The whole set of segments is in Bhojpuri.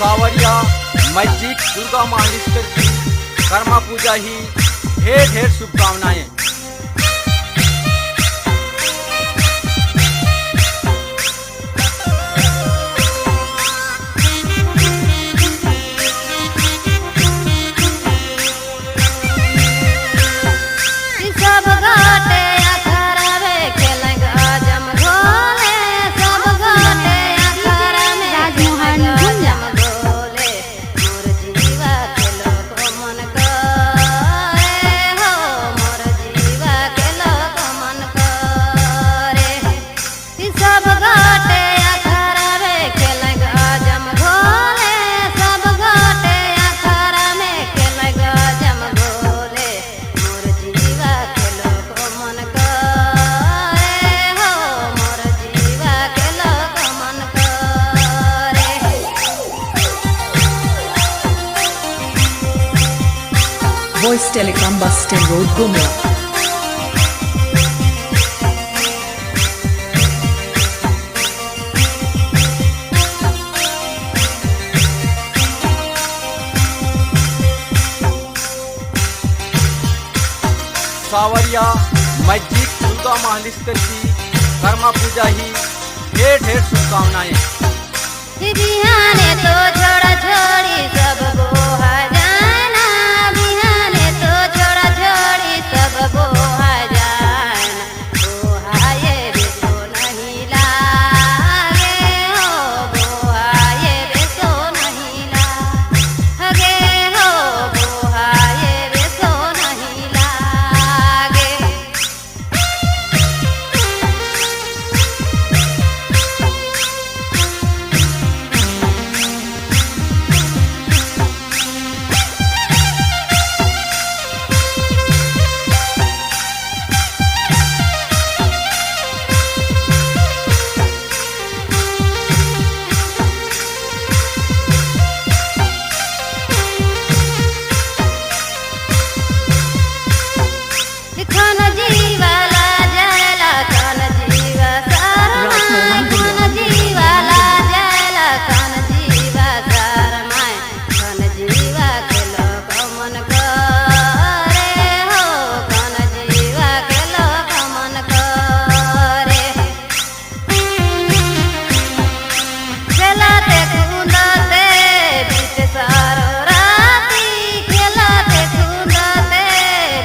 सावरिया मस्जिद दुर्गा माहेश्वर की कर्मा पूजा ही ढेर ढेर शुभकामनाएं। Voice Telecom Bus Stand Road, Gumla. सावरिया मस्जिद दुर्गा माहेश्वर की कर्मा पूजा ही ढेर ढेर शुभकामनाएं। बिहाने तो छोड़ा छोड़ी सब बोहा जाना, बिहाने तो छोड़ा छोड़ी सब बोहा जाना, बोहा ये बेसो नहीं लागे हो, बोहा ये बेसो नहीं लागे हो, बोहा ये बेसो नहीं लागे। खान जीवाला जयला खान जीवा सारमाय, खान जीवाला जयला खान जीवा सारमाय, खान जीवा के लोग मन करे हो, खान जीवा के लोग मन करे। खेलते कूदते बीते सारो राती, खेलते कूदते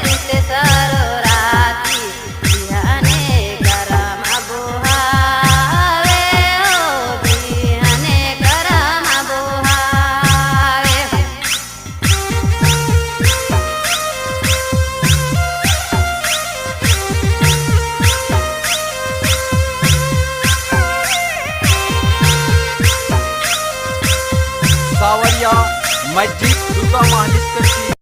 बीते सारो सावरिया मस्जिद दुर्गा माहेश्वर की